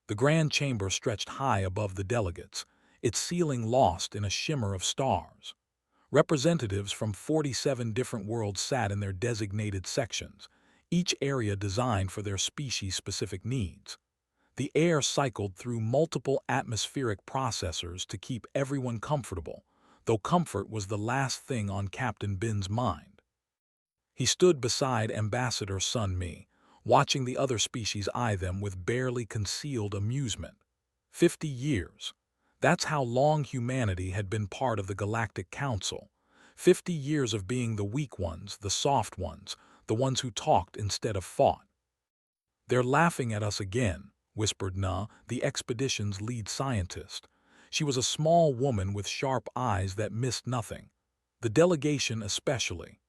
The grand chamber stretched high above the delegates, its ceiling lost in a shimmer of stars. Representatives from 47 different worlds sat in their designated sections, each area designed for their species-specific needs. The air cycled through multiple atmospheric processors to keep everyone comfortable, though comfort was the last thing on Captain Bin's mind. He stood beside Ambassador Sun Mi, watching the other species eye them with barely concealed amusement. 50 years. That's how long humanity had been part of the Galactic Council. 50 years of being the weak ones, the soft ones, the ones who talked instead of fought. "They're laughing at us again," whispered Na, the expedition's lead scientist. She was a small woman with sharp eyes that missed nothing. The delegation especially.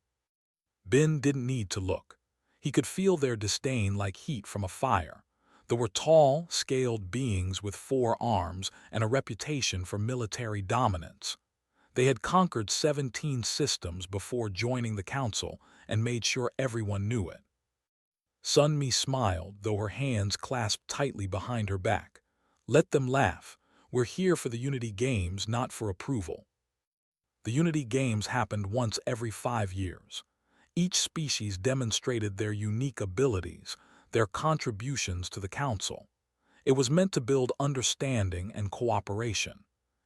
Bin didn't need to look. He could feel their disdain like heat from a fire. There were tall, scaled beings with 4 arms and a reputation for military dominance. They had conquered 17 systems before joining the council and made sure everyone knew it. Sun Mi smiled, though her hands clasped tightly behind her back. "Let them laugh. We're here for the Unity Games, not for approval." The Unity Games happened once every 5 years. Each species demonstrated their unique abilities, their contributions to the council. It was meant to build understanding and cooperation.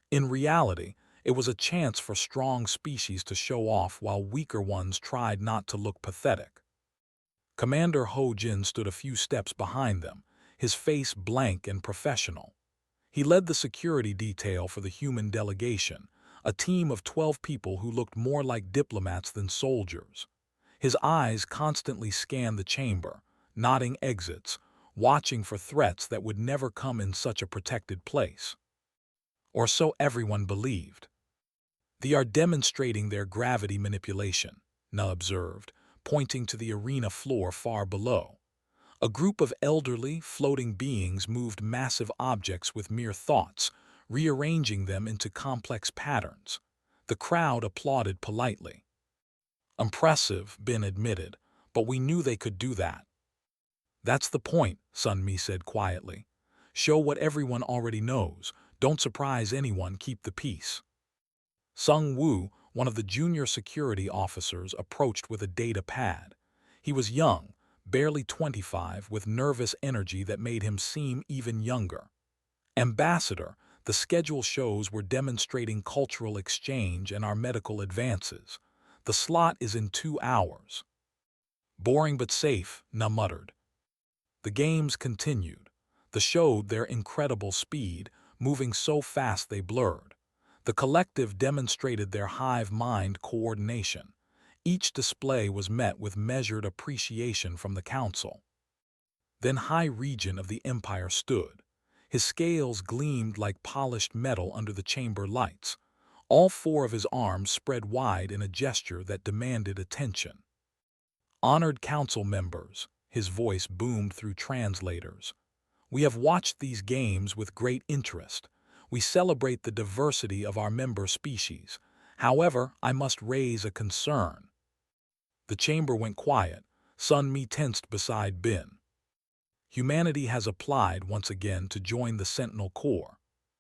In reality, it was a chance for strong species to show off while weaker ones tried not to look pathetic. Commander Ho Jin stood a few steps behind them, his face blank and professional. He led the security detail for the human delegation, a team of 12 people who looked more like diplomats than soldiers. His eyes constantly scanned the chamber, nodding exits, watching for threats that would never come in such a protected place. Or so everyone believed. "They are demonstrating their gravity manipulation," Na observed, pointing to the arena floor far below. A group of elderly, floating beings moved massive objects with mere thoughts, rearranging them into complex patterns. The crowd applauded politely. "Impressive," Bin admitted, "but we knew they could do that." "That's the point," Sun Mi said quietly. "Show what everyone already knows. Don't surprise anyone, keep the peace." Sung Woo, one of the junior security officers, approached with a data pad. He was young, barely 25, with nervous energy that made him seem even younger. "Ambassador, the schedule shows we're demonstrating cultural exchange and our medical advances. The slot is in 2 hours. "Boring but safe," Na muttered. The games continued. They showed their incredible speed, moving so fast they blurred. The collective demonstrated their hive-mind coordination. Each display was met with measured appreciation from the council. Then High Regent of the Empire stood. His scales gleamed like polished metal under the chamber lights. All 4 of his arms spread wide in a gesture that demanded attention. "Honored council members," his voice boomed through translators. "We have watched these games with great interest. We celebrate the diversity of our member species. However, I must raise a concern." The chamber went quiet. Sun Mi tensed beside Bin. "Humanity has applied once again to join the Sentinel Corps."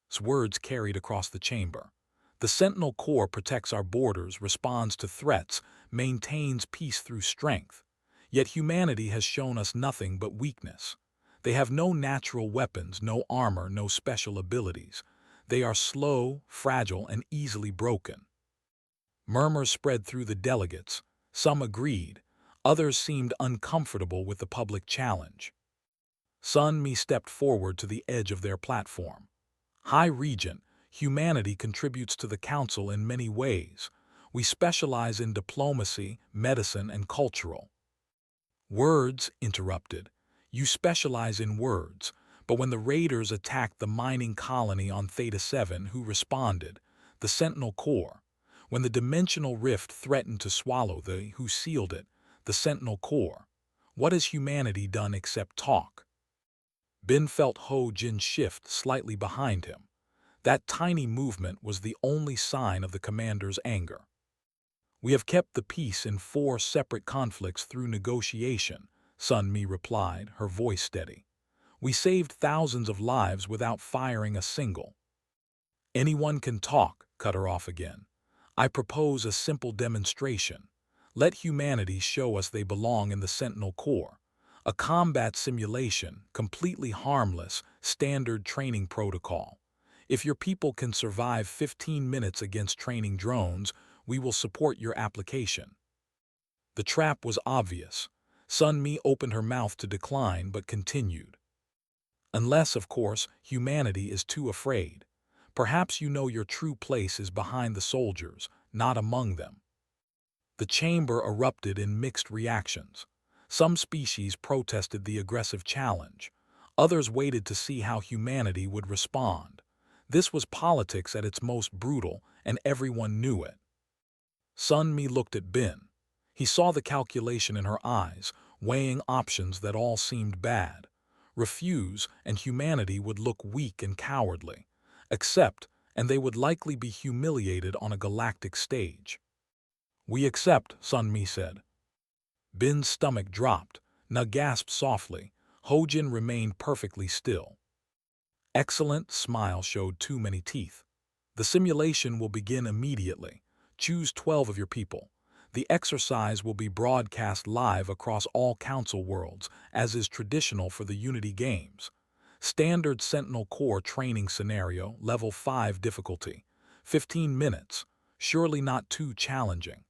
His words carried across the chamber. "The Sentinel Corps protects our borders, responds to threats, maintains peace through strength. Yet humanity has shown us nothing but weakness. They have no natural weapons, no armor, no special abilities. They are slow, fragile, and easily broken." Murmurs spread through the delegates. Some agreed. Others seemed uncomfortable with the public challenge. Sun Mi stepped forward to the edge of their platform. "High Regent, humanity contributes to the Council in many ways. We specialize in diplomacy, medicine, and cultural." "Words," interrupted. "You specialize in words. But when the raiders attacked the mining colony on Theta 7, who responded? The Sentinel Corps. When the dimensional rift threatened to swallow who sealed it? The Sentinel Corps. What has humanity done except talk?" Bin felt Ho Jin shift slightly behind him. That tiny movement was the only sign of the commander's anger. "We have kept the peace in 4 separate conflicts through negotiation," Sun Mi replied, her voice steady. We saved thousands of lives without firing a single. Anyone can talk, cut her off again. I propose a simple demonstration. Let humanity show us they belong in the Sentinel Corps. A combat simulation, completely harmless, standard training protocol. If your people can survive 15 minutes against training drones, we will support your application. The trap was obvious. Sun Mi opened her mouth to decline but continued. Unless, of course, humanity is too afraid. Perhaps you know your true place is behind the soldiers, not among them. The chamber erupted in mixed reactions. Some species protested the aggressive challenge. Others waited to see how humanity would respond. This was politics at its most brutal, and everyone knew it. Sun Mi looked at Bin. He saw the calculation in her eyes, weighing options that all seemed bad. Refuse, and humanity would look weak and cowardly. Accept, and they would likely be humiliated on a galactic stage. We accept, Sun Mi said. Bin's stomach dropped. Na gasped softly. Hojin remained perfectly still. Excellent, smile showed too many teeth. The simulation will begin immediately. Choose 12 of your people. The exercise will be broadcast live across all Council worlds, as is traditional for the Unity games. Standard Sentinel Corps training scenario, level 5 difficulty. 15 minutes. Surely not too challenging.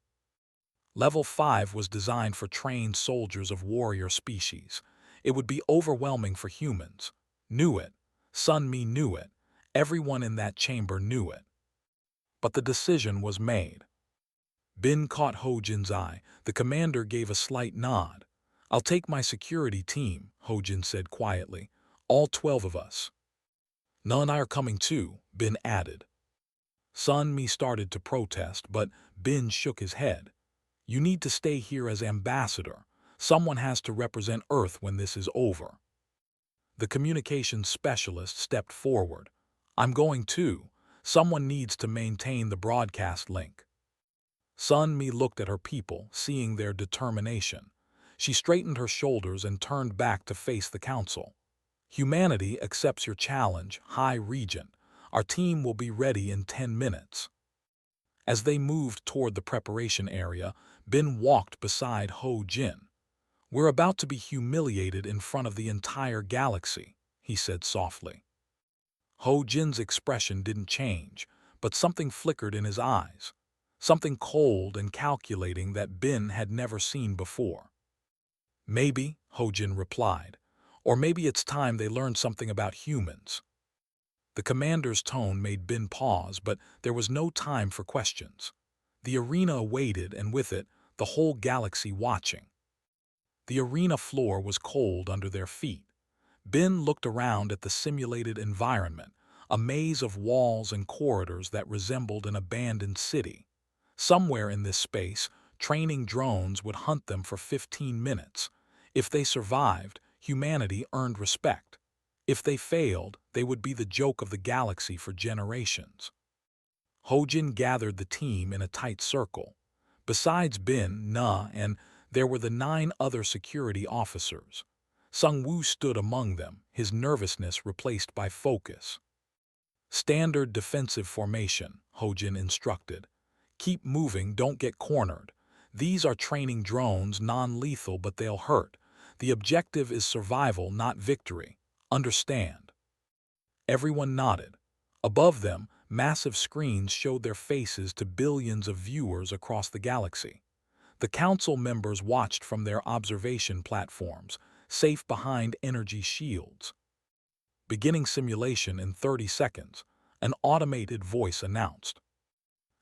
Level 5 was designed for trained soldiers of warrior species. It would be overwhelming for humans. Knew it. Sun Mi knew it. Everyone in that chamber knew it. But the decision was made. Bin caught Hojin's eye. The commander gave a slight nod. I'll take my security team, Hojin said quietly. All 12 of us. None are coming too, Bin added. Sun Mi started to protest, but Bin shook his head. You need to stay here as ambassador. Someone has to represent Earth when this is over. The communications specialist stepped forward. I'm going too. Someone needs to maintain the broadcast link. Sun Mi looked at her people, seeing their determination. She straightened her shoulders and turned back to face the council. Humanity accepts your challenge, High Regent. Our team will be ready in 10 minutes. As they moved toward the preparation area, Bin walked beside Ho Jin. We're about to be humiliated in front of the entire galaxy, he said softly. Ho Jin's expression didn't change, but something flickered in his eyes. Something cold and calculating that Bin had never seen before. Maybe, Ho Jin replied, or maybe it's time they learned something about humans. The commander's tone made Bin pause, but there was no time for questions. The arena awaited, and with it, the whole galaxy watching. The arena floor was cold under their feet. Bin looked around at the simulated environment, a maze of walls and corridors that resembled an abandoned city. Somewhere in this space, training drones would hunt them for 15 minutes. If they survived, humanity earned respect. If they failed, they would be the joke of the galaxy for generations. Hojin gathered the team in a tight circle. Besides Bin, Na, and there were the 9 other security officers. Sung Woo stood among them, his nervousness replaced by focus. Standard defensive formation, Hojin instructed. Keep moving, don't get cornered. These are training drones, non-lethal, but they'll hurt. The objective is survival, not victory. Understand? Everyone nodded. Above them, massive screens showed their faces to billions of viewers across the galaxy. The council members watched from their observation platforms, safe behind energy shields. Beginning simulation in 30 seconds, an automated voice announced.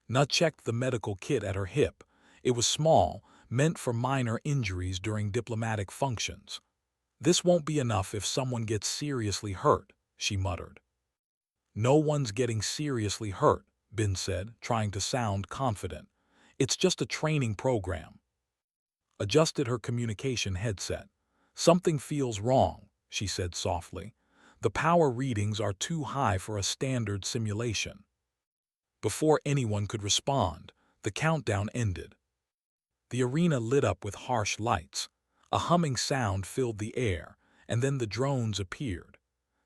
Na checked the medical kit at her hip. It was small, meant for minor injuries during diplomatic functions. This won't be enough if someone gets seriously hurt, she muttered. No one's getting seriously hurt, Bin said, trying to sound confident. It's just a training program. Adjusted her communication headset. Something feels wrong, she said softly. The power readings are too high for a standard simulation. Before anyone could respond, the countdown ended. The arena lit up with harsh lights. A humming sound filled the air, and then the drones appeared.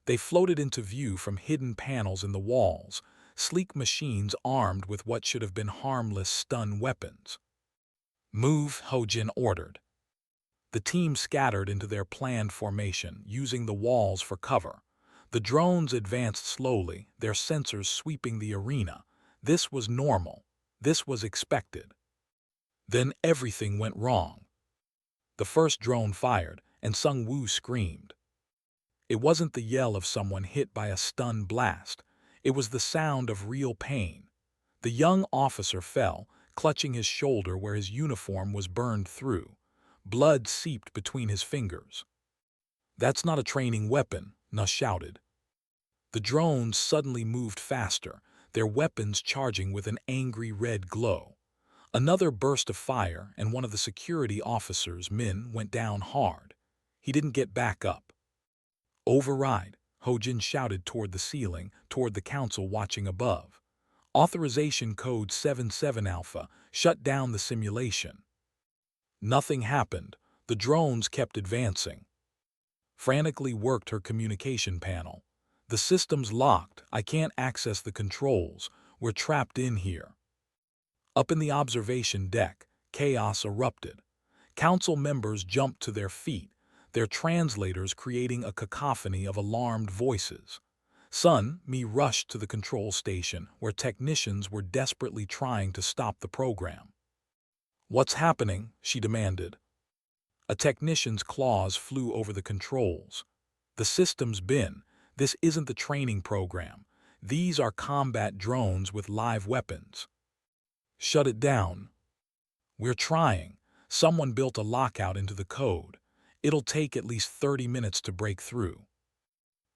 They floated into view from hidden panels in the walls, sleek machines armed with what should have been harmless stun weapons. "Move," Ho-Jin ordered. The team scattered into their planned formation, using the walls for cover. The drones advanced slowly, their sensors sweeping the arena. This was normal. This was expected. Then everything went wrong. The first drone fired, and Sung-woo screamed. It wasn't the yell of someone hit by a stun blast. It was the sound of real pain. The young officer fell, clutching his shoulder where his uniform was burned through. Blood seeped between his fingers. "That's not a training weapon," Na shouted. The drones suddenly moved faster, their weapons charging with an angry red glow. Another burst of fire, and one of the security officers, Min, went down hard. He didn't get back up. "Override," Ho-Jin shouted toward the ceiling, toward the council watching above. "Authorization code 77 Alpha, shut down the simulation." Nothing happened. The drones kept advancing. Frantically worked her communication panel. "The system's locked. I can't access the controls. We're trapped in here." Up in the observation deck, chaos erupted. Council members jumped to their feet, their translators creating a cacophony of alarmed voices. Sun Mi rushed to the control station, where technicians were desperately trying to stop the program. "What's happening?" she demanded. A technician's claws flew over the controls. "The system's been. This isn't the training program. These are combat drones with live weapons." "Shut it down." "We're trying. Someone built a lockout into the code. It'll take at least 30 minutes to break through."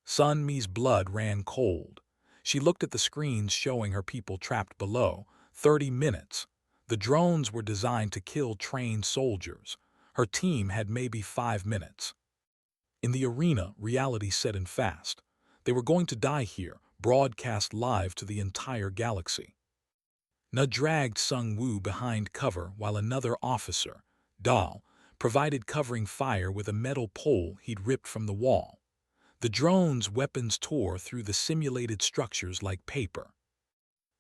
Sun Mi's blood ran cold. She looked at the screens showing her people trapped below. 30 minutes. The drones were designed to kill trained soldiers. Her team had maybe 5 minutes. In the arena, reality set in fast. They were going to die here, broadcast live to the entire galaxy. Na dragged Sung-woo behind cover while another officer, Dahl, provided covering fire with a metal pole he'd ripped from the wall. The drone's weapons tore through the simulated structures like paper.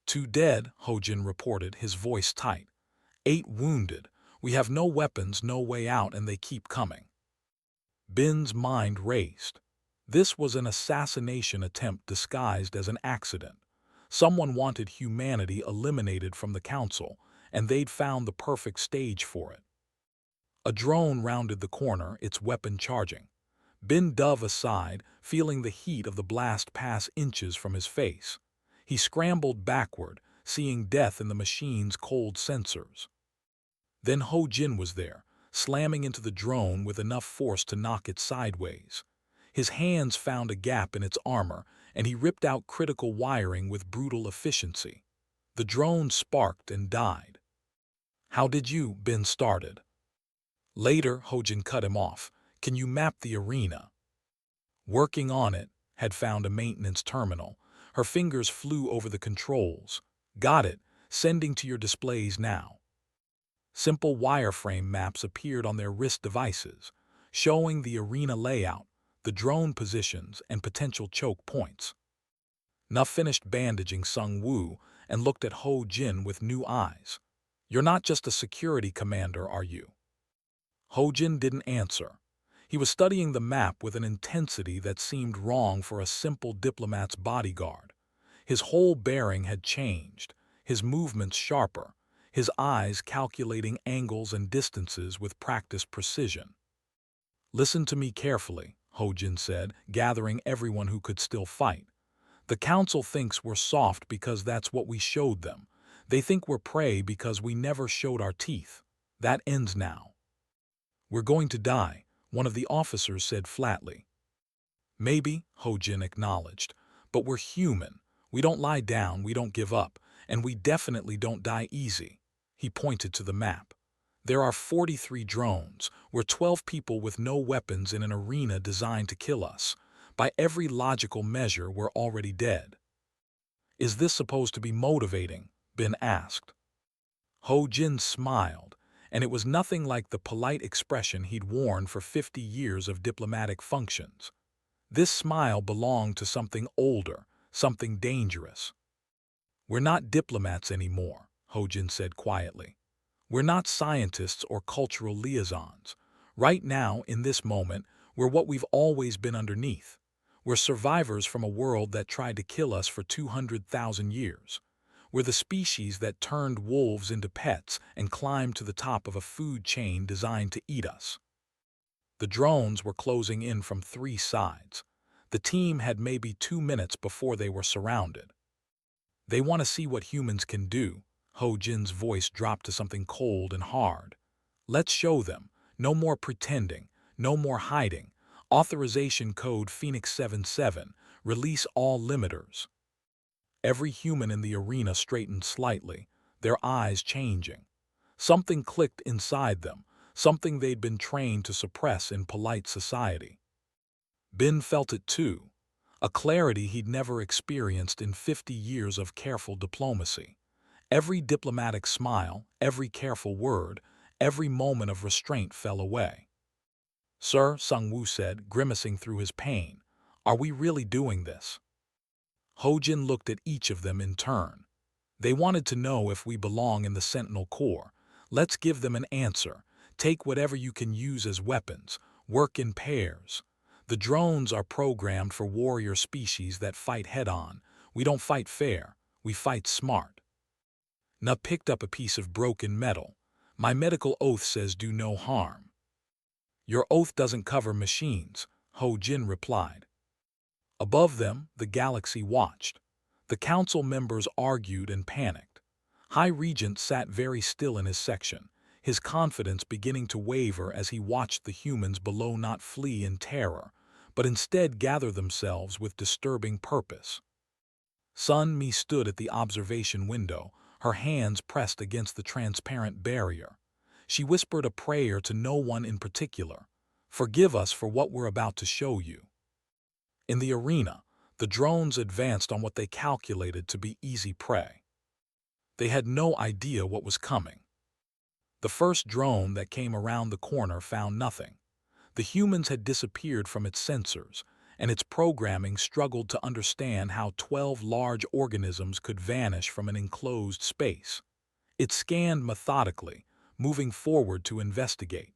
"2 dead," Ho-Jin reported, his voice tight. 8 wounded. We have no weapons, no way out, and they keep coming." Bin's mind raced. This was an assassination attempt disguised as an accident. Someone wanted humanity eliminated from the council, and they'd found the perfect stage for it. A drone rounded the corner, its weapon charging. Bin dove aside, feeling the heat of the blast pass inches from his face. He scrambled backward, seeing death in the machine's cold sensors. Then Ho-Jin was there, slamming into the drone with enough force to knock it sideways. His hands found a gap in its armor, and he ripped out critical wiring with brutal efficiency. The drone sparked and died. "How did you?" Bin started. Later, Ho-Jin cut him off. "Can you map the arena?" "Working on it," had found a maintenance terminal. Her fingers flew over the controls. "Got it. Sending to your displays now." Simple wireframe maps appeared on their wrist devices, showing the arena layout, the drone positions, and potential choke points. Na finished bandaging Sung-woo and looked at Ho-Jin with new eyes. "You're not just a security commander, are you?" Ho-Jin didn't answer. He was studying the map with an intensity that seemed wrong for a simple diplomat's bodyguard. His whole bearing had changed, his movements sharper, his eyes calculating angles and distances with practiced precision. "Listen to me carefully," Ho-Jin said, gathering everyone who could still fight. "The council thinks we're soft because that's what we showed them. They think we're prey because we never showed our teeth. That ends now." "We're going to die," one of the officers said flatly. "Maybe," Ho-Jin acknowledged, "but we're human. We don't lie down, we don't give up, and we definitely don't die easy." He pointed to the map. "There are 43 drones. We're 12 people with no weapons in an arena designed to kill us. By every logical measure, we're already dead." "Is this supposed to be motivating?" Bin asked. Ho-Jin smiled. and it was nothing like the polite expression he'd worn for 50 years of diplomatic functions. This smile belonged to something older, something dangerous. "We're not diplomats anymore," Ho-Jin said quietly. "We're not scientists or cultural liaisons. Right now, in this moment, we're what we've always been underneath. We're survivors from a world that tried to kill us for 200,000 years. We're the species that turned wolves into pets and climbed to the top of a food chain designed to eat us." The drones were closing in from 3 sides. The team had maybe 2 minutes before they were surrounded. "They want to see what humans can do." Ho-Jin's voice dropped to something cold and hard. "Let's show them. No more pretending. No more hiding. Authorization code Phoenix 77. Release all limiters." Every human in the arena straightened slightly, their eyes changing. Something clicked inside them, something they'd been trained to suppress in polite society. Bin felt it too, a clarity he'd never experienced in 50 years of careful diplomacy. Every diplomatic smile, every careful word, every moment of restraint fell away. "Sir," Sung-woo said, grimacing through his pain, "are we really doing this?" Ho-Jin looked at each of them in turn. "They wanted to know if we belong in the Sentinel Corps. Let's give them an answer. Take whatever you can use as weapons. Work in pairs. The drones are programmed for warrior species that fight head-on. We don't fight fair. We fight smart." Na picked up a piece of broken metal. "My medical oath says do no harm." "Your oath doesn't cover machines," Ho-Jin replied. Above them, the galaxy watched. The council members argued and panicked. High Regent sat very still in his section, his confidence beginning to waver as he watched the humans below not flee in terror, but instead gather themselves with disturbing purpose. Sun Mi stood at the observation window, her hands pressed against the transparent barrier. She whispered a prayer to no one in particular. "Forgive us for what we're about to show you." In the arena, the drones advanced on what they calculated to be easy prey. They had no idea what was coming. The first drone that came around the corner found nothing. The humans had disappeared from its sensors, and its programming struggled to understand how 12 large organisms could vanish from an enclosed space. It scanned methodically, moving forward to investigate.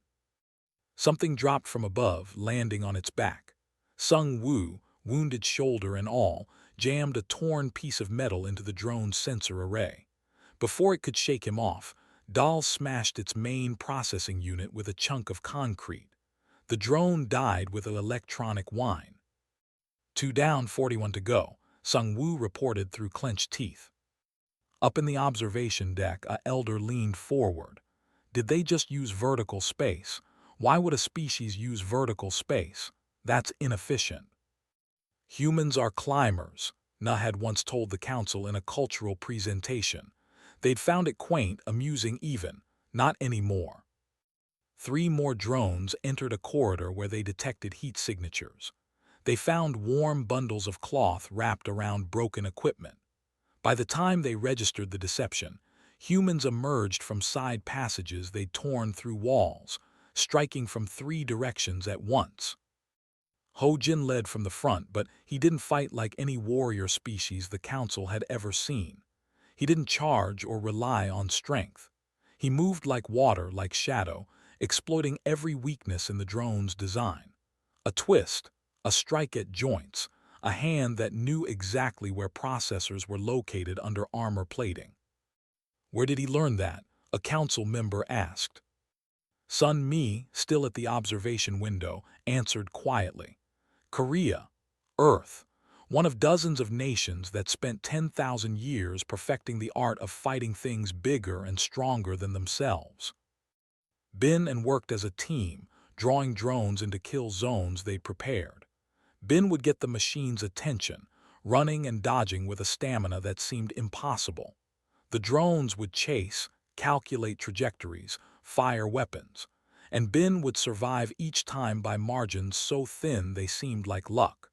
Something dropped from above, landing on its back. Sung-woo, wounded shoulder and all, jammed a torn piece of metal into the drone's sensor array. Before it could shake him off, Dahl smashed its main processing unit with a chunk of concrete. The drone died with an electronic whine. 2 down, 41 to go, Sung-woo reported through clenched teeth. Up in the observation deck, a elder leaned forward. "Did they just use vertical space? Why would a species use vertical space? That's inefficient." "Humans are climbers," Na had once told the council in a cultural presentation. They'd found it quaint, amusing even. Not anymore. 3 more drones entered a corridor where they detected heat signatures. They found warm bundles of cloth wrapped around broken equipment. By the time they registered the deception, humans emerged from side passages they'd torn through walls, striking from 3 directions at once. Ho-Jin led from the front, but he didn't fight like any warrior species the council had ever seen. He didn't charge or rely on strength. He moved like water, like shadow, exploiting every weakness in the drone's design. A twist, a strike at joints, a hand that knew exactly where processors were located under armor plating. "Where did he learn that?" a council member asked. Sun Mi, still at the observation window, answered quietly. "Korea, Earth, one of dozens of nations that spent 10,000 years perfecting the art of fighting things bigger and stronger than themselves." Bin and worked as a team, drawing drones into kill zones they'd prepared. Bin would get the machine's attention, running and dodging with a stamina that seemed impossible. The drones would chase, calculate trajectories, fire weapons, and Bin would survive each time by margins so thin they seemed like luck.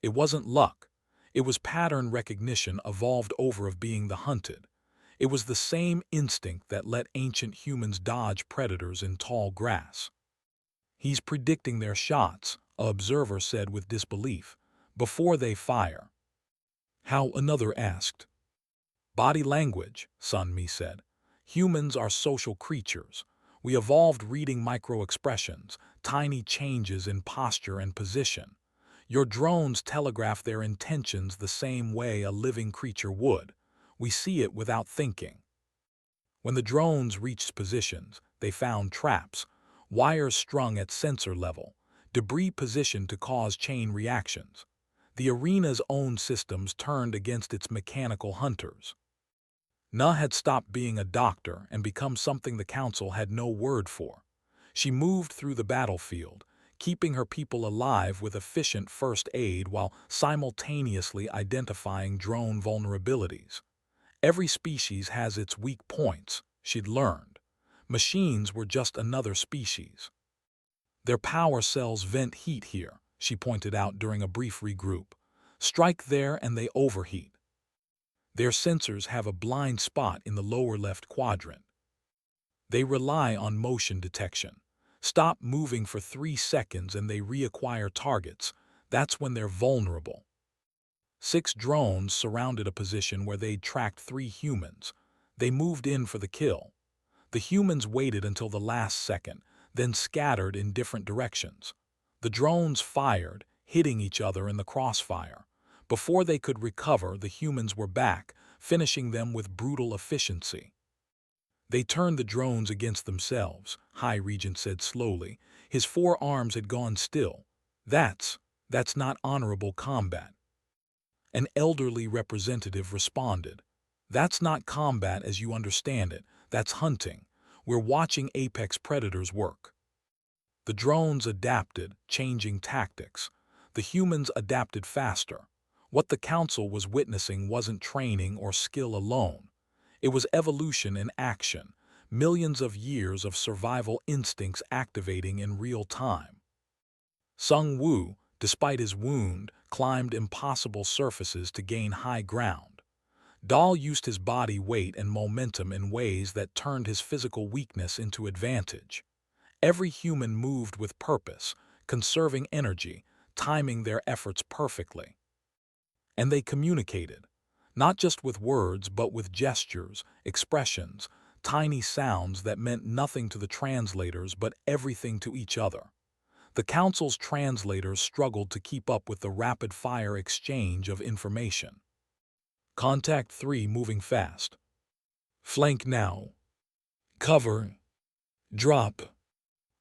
It wasn't luck. It was pattern recognition evolved over of being the hunted. It was the same instinct that let ancient humans dodge predators in tall grass. "He's predicting their shots," a observer said with disbelief, "before they fire." "How?" another asked. "Body language," Sun Mi said. "Humans are social creatures. We evolved reading micro-expressions, tiny changes in posture and position. Your drones telegraph their intentions the same way a living creature would. We see it without thinking." When the drones reached positions, they found traps, wires strung at sensor level, debris positioned to cause chain reactions. The arena's own systems turned against its mechanical hunters. Na had stopped being a doctor and become something the council had no word for. She moved through the battlefield, keeping her people alive with efficient first aid while simultaneously identifying drone vulnerabilities. Every species has its weak points, she'd learned. Machines were just another species. "Their power cells vent heat here," she pointed out during a brief regroup. "Strike there and they overheat. Their sensors have a blind spot in the lower left quadrant. They rely on motion detection. Stop moving for 3 seconds and they reacquire targets. That's when they're vulnerable." 6 drones surrounded a position where they'd tracked 3 humans. They moved in for the kill. The humans waited until the last second, then scattered in different directions. The drones fired, hitting each other in the crossfire. Before they could recover, the humans were back, finishing them with brutal efficiency. "They turned the drones against themselves," High Regent said slowly. His 4 arms had gone still. That's not honorable combat." An elderly representative responded. "That's not combat as you understand it. That's hunting. We're watching apex predators work." The drones adapted, changing tactics. The humans adapted faster. What the council was witnessing wasn't training or skill alone. It was evolution in action, millions of years of survival instincts activating in real time. Sung Woo, despite his wound, climbed impossible surfaces to gain high ground. Dahl used his body weight and momentum in ways that turned his physical weakness into advantage. Every human moved with purpose, conserving energy, timing their efforts perfectly. And they communicated, not just with words but with gestures, expressions, tiny sounds that meant nothing to the translators but everything to each other. The council's translators struggled to keep up with the rapid-fire exchange of information. "Contact 3 moving fast. Flank now. Cover. Drop."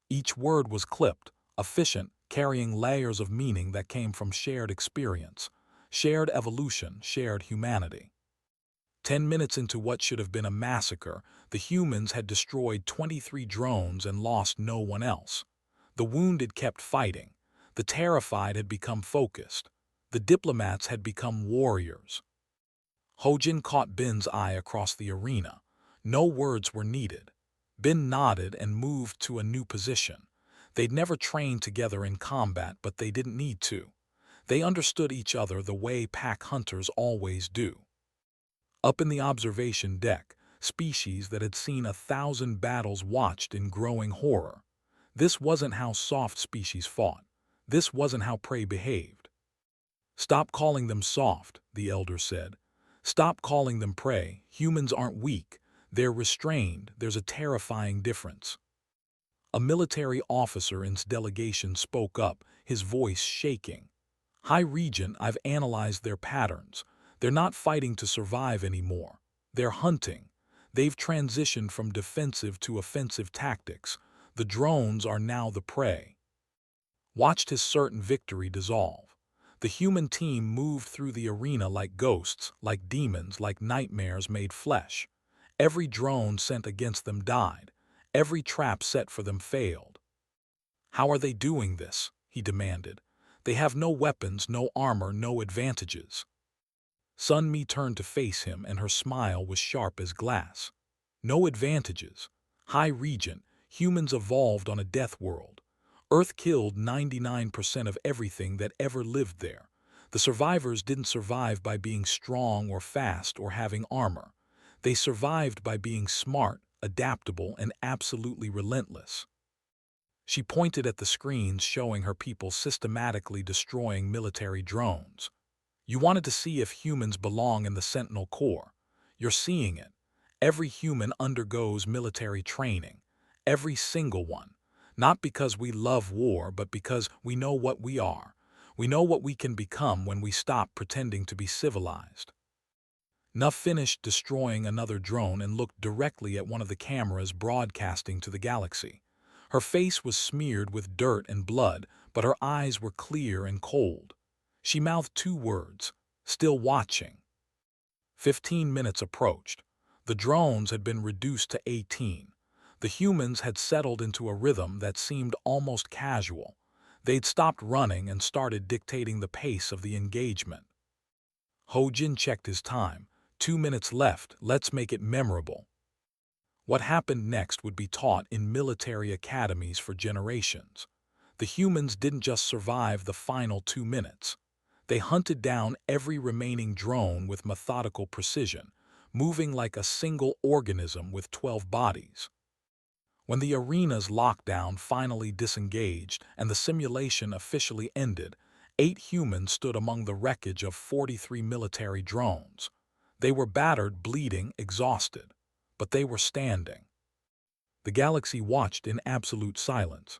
Each word was clipped, efficient, carrying layers of meaning that came from shared experience, shared evolution, shared humanity. 10 minutes into what should have been a massacre, the humans had destroyed 23 drones and lost no one else. The wounded kept fighting. The terrified had become focused. The diplomats had become warriors. Hojin caught Bin's eye across the arena. No words were needed. Bin nodded and moved to a new position. They'd never trained together in combat, but they didn't need to. They understood each other the way pack hunters always do. Up in the observation deck, species that had seen 1,000 battles watched in growing horror. This wasn't how soft species fought. This wasn't how prey behaved. "Stop calling them soft," the elder said. "Stop calling them prey. Humans aren't weak. They're restrained. There's a terrifying difference." A military officer in delegation spoke up, his voice shaking. "High Regent, I've analyzed their patterns. They're not fighting to survive anymore. They're hunting. They've transitioned from defensive to offensive tactics. The drones are now the prey." Watched his certain victory dissolve. The human team moved through the arena like ghosts, like demons, like nightmares made flesh. Every drone sent against them died. Every trap set for them failed. "How are they doing this?" he demanded. "They have no weapons, no armor, no advantages." Sun Mi turned to face him, and her smile was sharp as glass. "No advantages. High Regent, humans evolved on a death world. Earth killed 99% of everything that ever lived there. The survivors didn't survive by being strong or fast or having armor. They survived by being smart, adaptable, and absolutely relentless. She pointed at the screens showing her people systematically destroying military drones. You wanted to see if humans belong in the Sentinel Corps. You're seeing it. Every human undergoes military training. Every single one. Not because we love war, but because we know what we are. We know what we can become when we stop pretending to be civilized. Nuff finished destroying another drone and looked directly at one of the cameras broadcasting to the galaxy. Her face was smeared with dirt and blood, but her eyes were clear and cold. She mouthed two words, "Still watching." 15 minutes approached. The drones had been reduced to 18. The humans had settled into a rhythm that seemed almost casual. They'd stopped running and started dictating the pace of the engagement. Ho-Jin checked his time. 2 minutes left, let's make it memorable. What happened next would be taught in military academies for generations. The humans didn't just survive the final 2 minutes. They hunted down every remaining drone with methodical precision, moving like a single organism with 12 bodies. When the arena's lockdown finally disengaged and the simulation officially ended, 8 humans stood among the wreckage of 43 military drones. They were battered, bleeding, exhausted, but they were standing. The galaxy watched in absolute silence.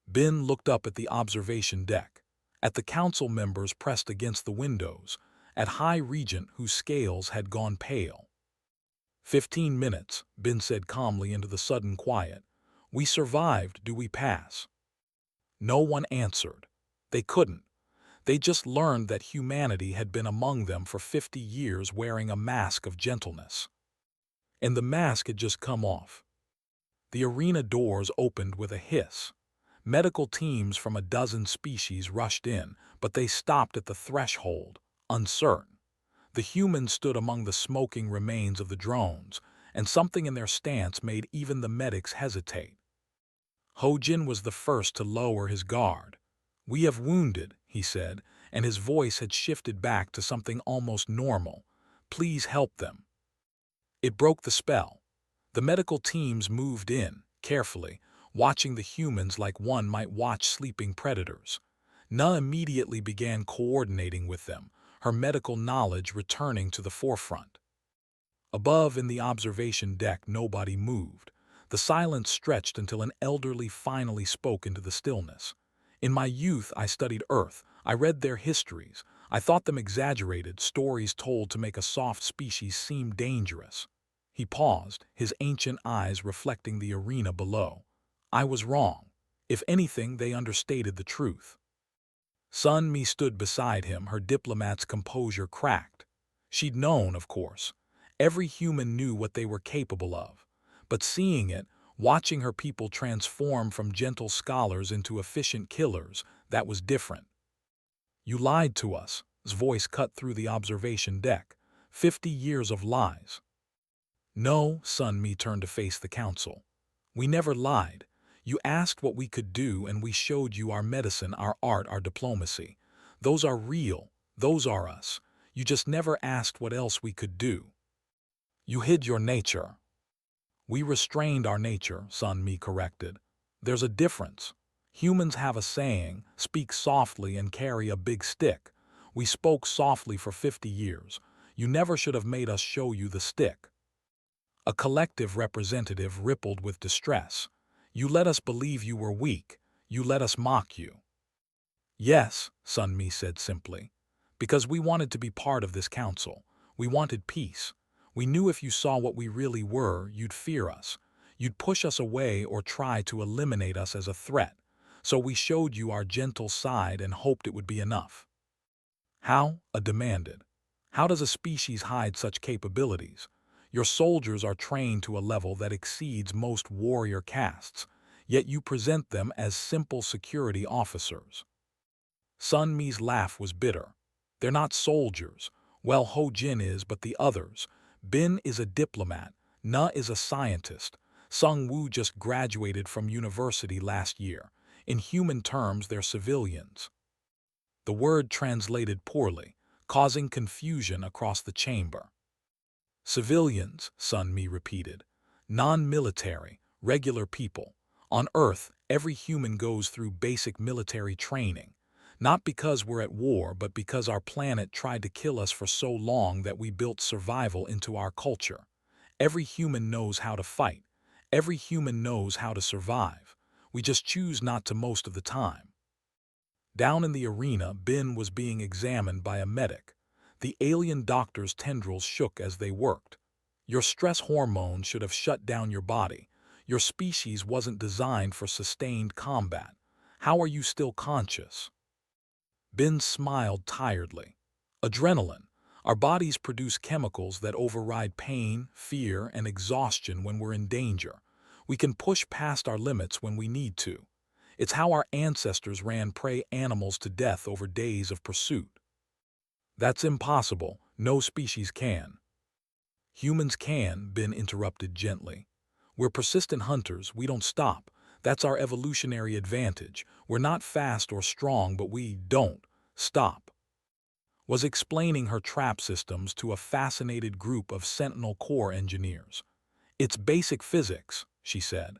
Bin looked up at the observation deck, at the council members pressed against the windows, at High Regent whose scales had gone pale. 15 minutes, Bin said calmly into the sudden quiet. We survived, do we pass? No one answered. They couldn't. They just learned that humanity had been among them for 50 years wearing a mask of gentleness. And the mask had just come off. The arena doors opened with a hiss. Medical teams from a dozen species rushed in, but they stopped at the threshold, uncertain. The humans stood among the smoking remains of the drones, and something in their stance made even the medics hesitate. Ho-Jin was the first to lower his guard. We have wounded, he said, and his voice had shifted back to something almost normal. Please help them. It broke the spell. The medical teams moved in, carefully, watching the humans like one might watch sleeping predators. Na immediately began coordinating with them, her medical knowledge returning to the forefront. Above in the observation deck nobody moved. The silence stretched until an elderly finally spoke into the stillness. In my youth I studied Earth. I read their histories. I thought them exaggerated, stories told to make a soft species seem dangerous. He paused, his ancient eyes reflecting the arena below. I was wrong. If anything, they understated the truth. Sun Mi stood beside him, her diplomat's composure cracked. She'd known, of course. Every human knew what they were capable of. But seeing it, watching her people transform from gentle scholars into efficient killers, that was different. You lied to us, his voice cut through the observation deck. 50 years of lies. No, Sun Mi turned to face the council. We never lied. You asked what we could do and we showed you our medicine, our art, our diplomacy. Those are real. Those are us. You just never asked what else we could do. You hid your nature. We restrained our nature, Sun Mi corrected. There's a difference. Humans have a saying, speak softly and carry a big stick. We spoke softly for 50 years. You never should have made us show you the stick. A collective representative rippled with distress. You let us believe you were weak. You let us mock you. Yes, Sun Mi said simply. Because we wanted to be part of this council. We wanted peace. We knew if you saw what we really were, you'd fear us. You'd push us away or try to eliminate us as a threat. So we showed you our gentle side and hoped it would be enough. How? A demanded. How does a species hide such capabilities? Your soldiers are trained to a level that exceeds most warrior castes, yet you present them as simple security officers. Sun Mi's laugh was bitter. They're not soldiers. Well, Ho-Jin is, but the others. Bin is a diplomat. Na is a scientist. Sung Woo just graduated from university last year. In human terms, they're civilians. The word translated poorly, causing confusion across the chamber. Civilians, Sun Mi repeated. Non-military, regular people. On Earth, every human goes through basic military training. Not because we're at war, but because our planet tried to kill us for so long that we built survival into our culture. Every human knows how to fight. Every human knows how to survive. We just choose not to most of the time. Down in the arena, Bin was being examined by a medic. The alien doctor's tendrils shook as they worked. Your stress hormone should have shut down your body. Your species wasn't designed for sustained combat. How are you still conscious? Bin smiled tiredly. Adrenaline. Our bodies produce chemicals that override pain, fear, and exhaustion when we're in danger. We can push past our limits when we need to. It's how our ancestors ran prey animals to death over days of pursuit. That's impossible. No species can. Humans can, Bin interrupted gently. We're persistent hunters. We don't stop. That's our evolutionary advantage. We're not fast or strong, but we don't stop. Was explaining her trap systems to a fascinated group of Sentinel Corps engineers. It's basic physics, she said.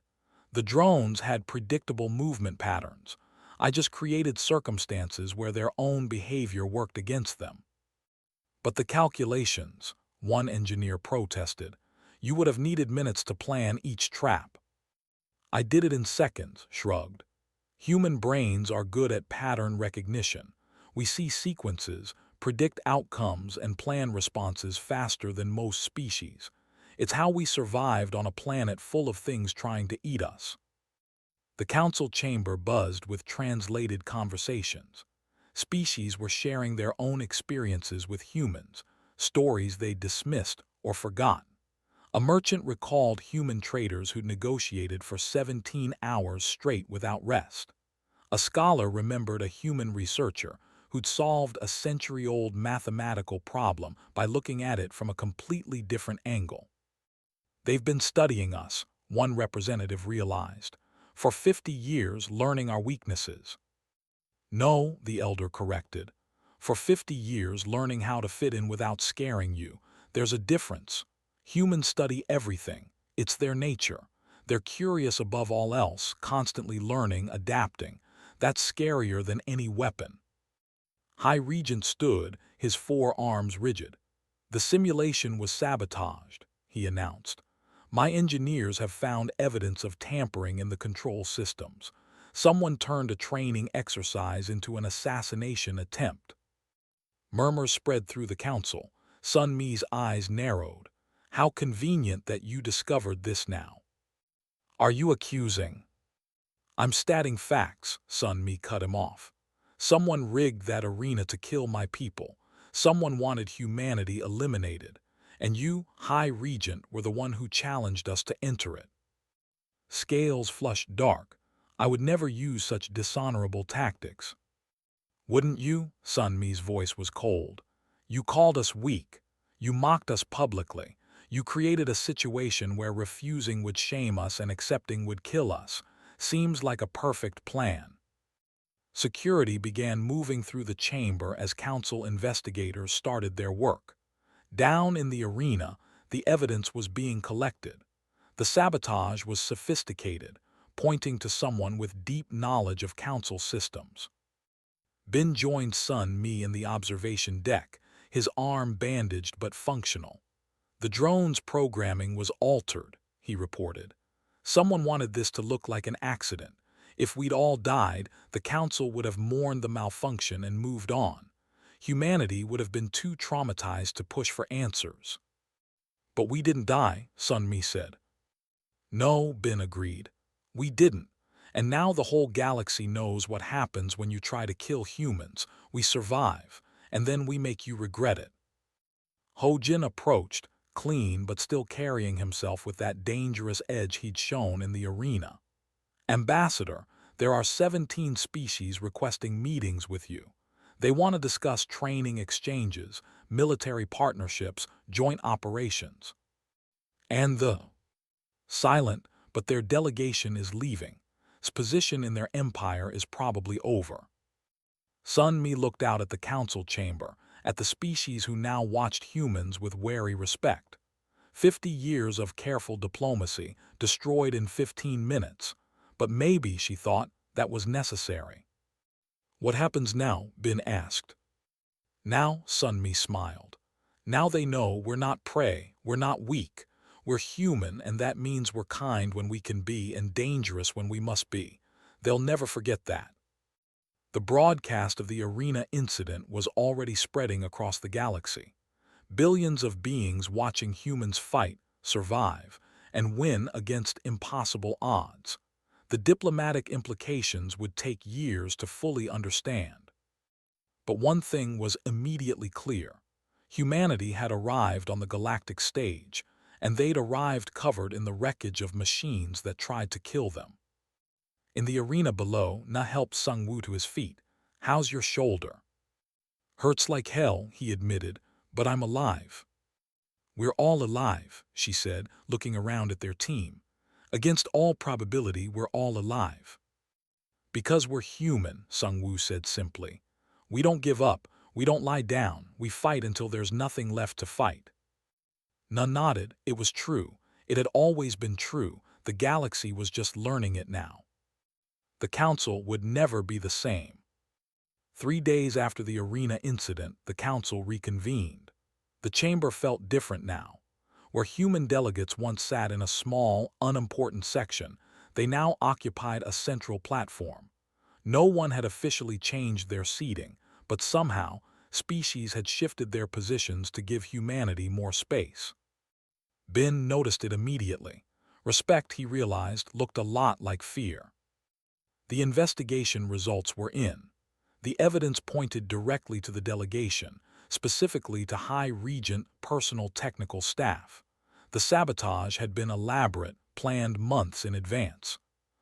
The drones had predictable movement patterns. I just created circumstances where their own behavior worked against them. But the calculations, one engineer protested. You would have needed minutes to plan each trap. I did it in seconds, shrugged. Human brains are good at pattern recognition. We see sequences, predict outcomes, and plan responses faster than most species. It's how we survived on a planet full of things trying to eat us. The council chamber buzzed with translated conversations. Species were sharing their own experiences with humans, stories they dismissed or forgot. A merchant recalled human traders who negotiated for 17 hours straight without rest. A scholar remembered a human researcher who'd solved a century-old mathematical problem by looking at it from a completely different angle. They've been studying us, one representative realized, for 50 years learning our weaknesses. No, the elder corrected. For 50 years learning how to fit in without scaring you. There's a difference. Humans study everything. It's their nature. They're curious above all else, constantly learning, adapting. That's scarier than any weapon. High Regent stood, his forearms rigid. The simulation was sabotaged, he announced. My engineers have found evidence of tampering in the control systems. Someone turned a training exercise into an assassination attempt. Murmurs spread through the council. Sun Mi's eyes narrowed. How convenient that you discovered this now. Are you accusing? I'm stating facts, Sun Mi cut him off. Someone rigged that arena to kill my people. Someone wanted humanity eliminated. And you, High Regent, were the one who challenged us to enter it. Scales flushed dark. I would never use such dishonorable tactics. Wouldn't you? Sun Mi's voice was cold. You called us weak. You mocked us publicly. You created a situation where refusing would shame us and accepting would kill us. Seems like a perfect plan. Security began moving through the chamber as council investigators started their work. Down in the arena, the evidence was being collected. The sabotage was sophisticated, pointing to someone with deep knowledge of council systems. Bin joined Sun Mi in the observation deck, his arm bandaged but functional. The drone's programming was altered, he reported. Someone wanted this to look like an accident. If we'd all died, the council would have mourned the malfunction and moved on. Humanity would have been too traumatized to push for answers. But we didn't die, Sun Mi said. No, Bin agreed. We didn't. And now the whole galaxy knows what happens when you try to kill humans. We survive, and then we make you regret it. Ho Jin approached, clean but still carrying himself with that dangerous edge he'd shown in the arena. Ambassador, there are 17 species requesting meetings with you. They want to discuss training exchanges, military partnerships, joint operations. And the silent, but their delegation is leaving. Its position in their empire is probably over. Sun Mi looked out at the council chamber, at the species who now watched humans with wary respect. 50 years of careful diplomacy destroyed in 15 minutes. But maybe, she thought, that was necessary. What happens now? Bin asked. Now, Sunmi smiled. Now they know we're not prey, we're not weak. We're human, and that means we're kind when we can be and dangerous when we must be. They'll never forget that. The broadcast of the arena incident was already spreading across the galaxy. Billions of beings watching humans fight, survive, and win against impossible odds. The diplomatic implications would take years to fully understand. But one thing was immediately clear. Humanity had arrived on the galactic stage, and they'd arrived covered in the wreckage of machines that tried to kill them. In the arena below, Na helped Sung-woo to his feet. How's your shoulder? Hurts like hell, he admitted, but I'm alive. We're all alive, she said, looking around at their team. Against all probability, we're all alive. Because we're human, Sung-woo said simply. We don't give up, we don't lie down, we fight until there's nothing left to fight. Na nodded. It was true. It had always been true. The galaxy was just learning it now. The council would never be the same. 3 days after the arena incident, the council reconvened. The chamber felt different now. Where human delegates once sat in a small, unimportant section, they now occupied a central platform. No one had officially changed their seating, but somehow, species had shifted their positions to give humanity more space. Bin noticed it immediately. Respect, he realized, looked a lot like fear. The investigation results were in. The evidence pointed directly to the delegation, specifically to High Regent personal technical staff. The sabotage had been elaborate, planned months in advance.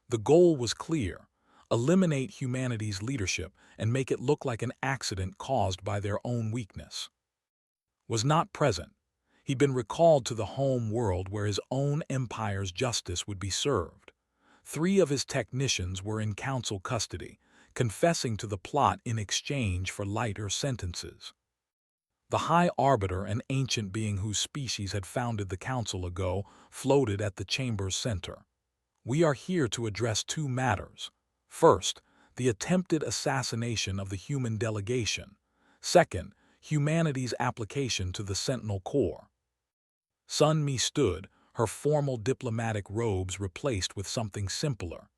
The goal was clear: eliminate humanity's leadership and make it look like an accident caused by their own weakness. Was not present. He'd been recalled to the home world where his own empire's justice would be served. 3 of his technicians were in council custody, confessing to the plot in exchange for lighter sentences. The High Arbiter, an ancient being whose species had founded the council ago, floated at the chamber's center. We are here to address 2 matters. First, the attempted assassination of the human delegation. Second, humanity's application to the Sentinel Corps. Sun-mi stood, her formal diplomatic robes replaced with something simpler.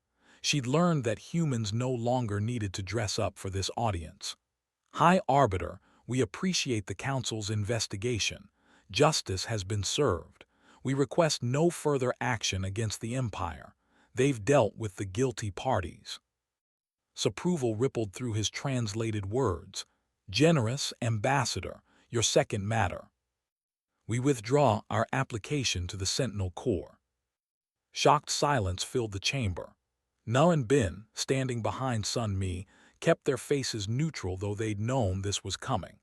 She'd learned that humans no longer needed to dress up for this audience. High Arbiter, we appreciate the Council's investigation. Justice has been served. We request no further action against the Empire. They've dealt with the guilty parties. Approval rippled through his translated words. Generous Ambassador, your second matter. We withdraw our application to the Sentinel Corps. Shocked silence filled the chamber. Na and Bin, standing behind Sun-mi, kept their faces neutral, though they'd known this was coming.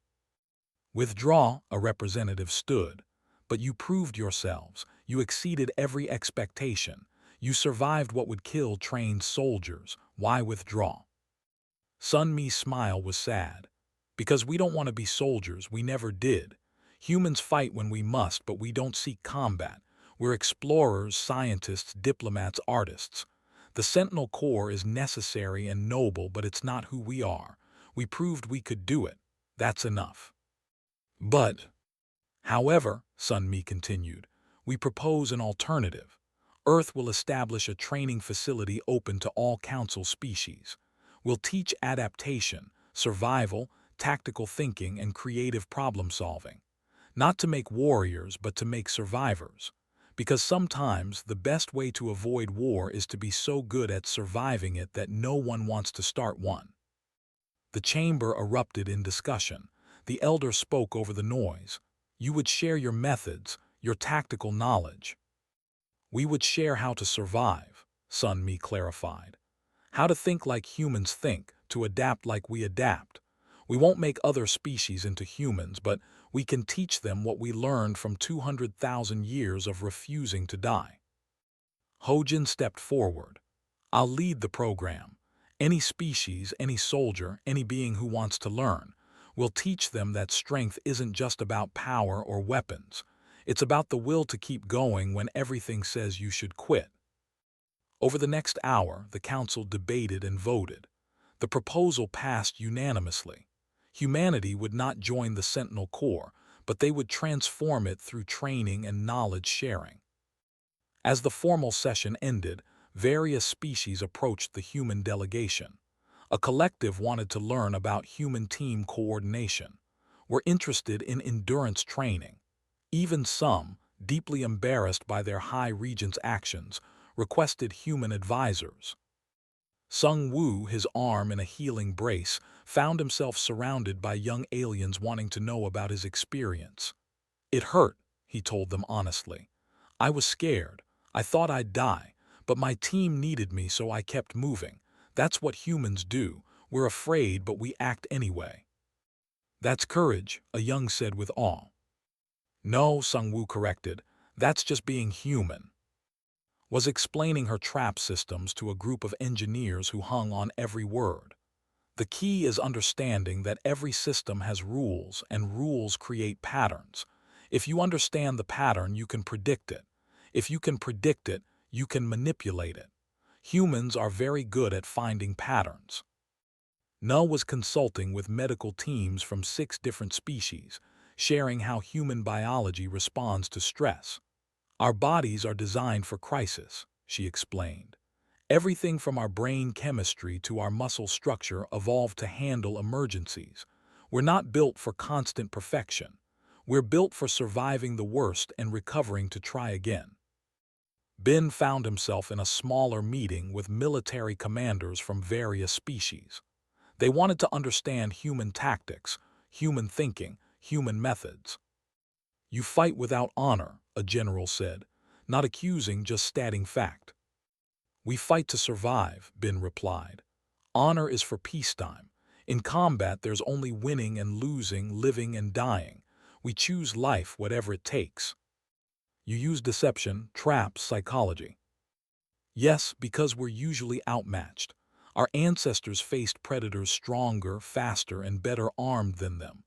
Withdraw, a representative stood. But you proved yourselves. You exceeded every expectation. You survived what would kill trained soldiers. Why withdraw? Sun-mi's smile was sad. Because we don't want to be soldiers, we never did. Humans fight when we must, but we don't seek combat. We're explorers, scientists, diplomats, artists. The Sentinel Corps is necessary and noble, but it's not who we are. We proved we could do it. That's enough. However, Sun-mi continued, we propose an alternative. Earth will establish a training facility open to all Council species. We'll teach adaptation, survival, tactical thinking, and creative problem-solving. Not to make warriors, but to make survivors. Because sometimes the best way to avoid war is to be so good at surviving it that no one wants to start one. The chamber erupted in discussion. The elder spoke over the noise. You would share your methods, your tactical knowledge. We would share how to survive, Sun-mi clarified. How to think like humans think, to adapt like we adapt. We won't make other species into humans, but we can teach them what we learned from 200,000 years of refusing to die. Hojin stepped forward. I'll lead the program. Any species, any soldier, any being who wants to learn. We'll teach them that strength isn't just about power or weapons. It's about the will to keep going when everything says you should quit. Over the next hour, the council debated and voted. The proposal passed unanimously. Humanity would not join the Sentinel Corps, but they would transform it through training and knowledge sharing. As the formal session ended, various species approached the human delegation. A collective wanted to learn about human team coordination. Were interested in endurance training. Even some, deeply embarrassed by their High Regent's actions, requested human advisors. Sung Woo, his arm in a healing brace, found himself surrounded by young aliens wanting to know about his experience. "It hurt," he told them honestly. "I was scared. I thought I'd die, but my team needed me, so I kept moving. That's what humans do. We're afraid, but we act anyway." "That's courage," a young said with awe. "No," Sung Woo corrected. "That's just being human." Was explaining her trap systems to a group of engineers who hung on every word. The key is understanding that every system has rules, and rules create patterns. If you understand the pattern, you can predict it. If you can predict it, you can manipulate it. Humans are very good at finding patterns. Null was consulting with medical teams from 6 different species, sharing how human biology responds to stress. "Our bodies are designed for crisis," she explained. "Everything from our brain chemistry to our muscle structure evolved to handle emergencies. We're not built for constant perfection. We're built for surviving the worst and recovering to try again." Ben found himself in a smaller meeting with military commanders from various species. They wanted to understand human tactics, human thinking, human methods. "You fight without honor," a general said, not accusing, just stating fact. "We fight to survive," Ben replied. "Honor is for peacetime. In combat, there's only winning and losing, living and dying. We choose life, whatever it takes." "You use deception, traps, psychology." "Yes, because we're usually outmatched. Our ancestors faced predators stronger, faster, and better armed than them.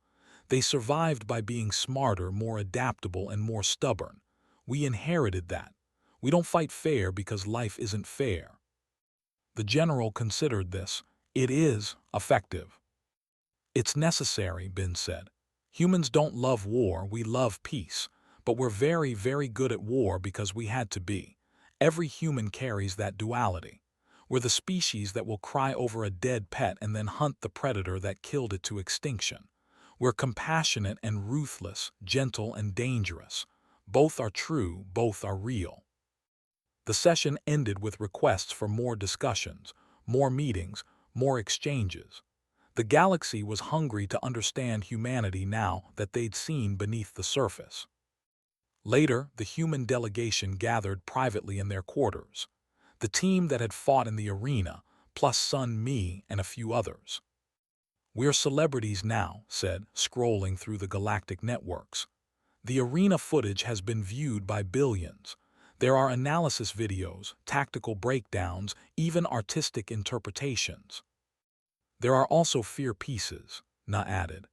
They survived by being smarter, more adaptable, and more stubborn. We inherited that. We don't fight fair because life isn't fair." The general considered this. "It is effective." "It's necessary," Ben said. "Humans don't love war, we love peace. But we're very, very good at war because we had to be. Every human carries that duality. We're the species that will cry over a dead pet and then hunt the predator that killed it to extinction. We're compassionate and ruthless, gentle and dangerous. Both are true, both are real." The session ended with requests for more discussions, more meetings, more exchanges. The galaxy was hungry to understand humanity now that they'd seen beneath the surface. Later, the human delegation gathered privately in their quarters. The team that had fought in the arena, plus Sun Mi and a few others. "We're celebrities now," said, scrolling through the galactic networks. "The arena footage has been viewed by billions. There are analysis videos, tactical breakdowns, even artistic interpretations. There are also fear pieces," Na added.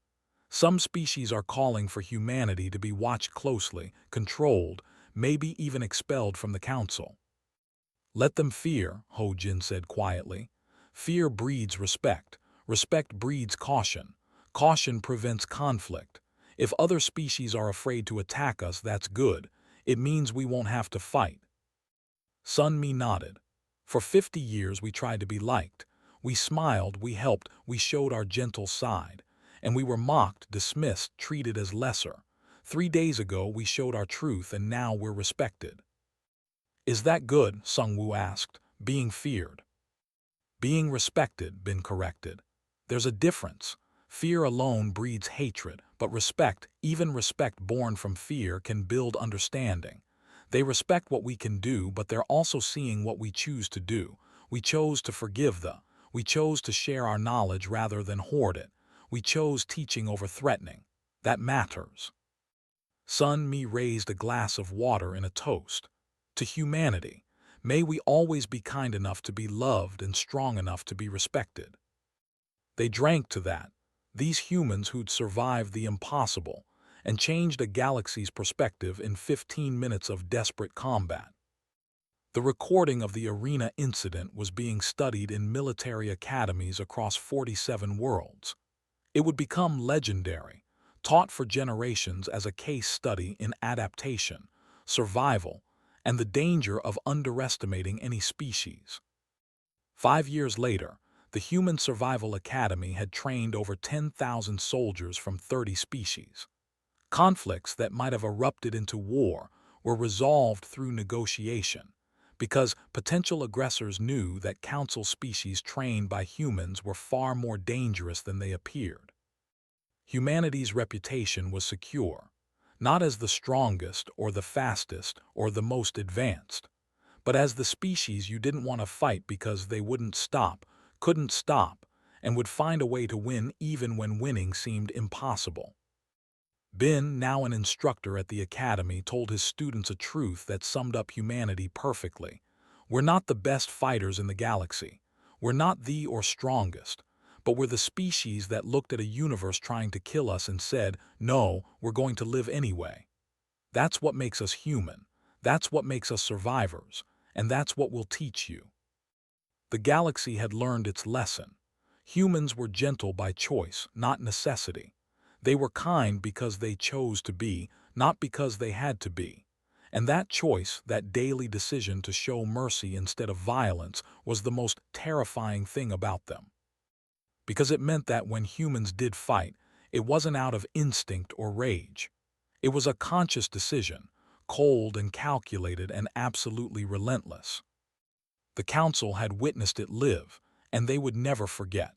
"Some species are calling for humanity to be watched closely, controlled, maybe even expelled from the council." "Let them fear," Ho Jin said quietly. "Fear breeds respect. Respect breeds caution. Caution prevents conflict. If other species are afraid to attack us, that's good. It means we won't have to fight." Sun Mi nodded. "For 50 years we tried to be liked. We smiled, we helped, we showed our gentle side. And we were mocked, dismissed, treated as lesser. 3 days ago we showed our truth and now we're respected." "Is that good?" Sung Woo asked. "Being feared." "Being respected," Ben corrected. "There's a difference. Fear alone breeds hatred, but respect, even respect born from fear, can build understanding. They respect what we can do, but they're also seeing what we choose to do. We chose to forgive we chose to share our knowledge rather than hoard it. We chose teaching over threatening. That matters." Sun Mi raised a glass of water in a toast. "To humanity, may we always be kind enough to be loved and strong enough to be respected." They drank to that. These humans who'd survived the impossible, and changed a galaxy's perspective in 15 minutes of desperate combat. The recording of the arena incident was being studied in military academies across 47 worlds. It would become legendary, taught for generations as a case study in adaptation, survival, and the danger of underestimating any species. 5 years later, the Human Survival Academy had trained over 10,000 soldiers from 30 species. Conflicts that might have erupted into war were resolved through negotiation, because potential aggressors knew that council species trained by humans were far more dangerous than they appeared. Humanity's reputation was secure, not as the strongest or the fastest or the most advanced, but as the species you didn't want to fight because they wouldn't stop, couldn't stop, and would find a way to win even when winning seemed impossible. Ben, now an instructor at the academy, told his students a truth that summed up humanity perfectly. We're not the best fighters in the galaxy. We're not the or strongest, but we're the species that looked at a universe trying to kill us and said, no, we're going to live anyway. That's what makes us human. That's what makes us survivors. And that's what we'll teach you. The galaxy had learned its lesson. Humans were gentle by choice, not necessity. They were kind because they chose to be, not because they had to be. And that choice, that daily decision to show mercy instead of violence, was the most terrifying thing about them. Because it meant that when humans did fight, it wasn't out of instinct or rage. It was a conscious decision, cold and calculated and absolutely relentless. The council had witnessed it live, and they would never forget.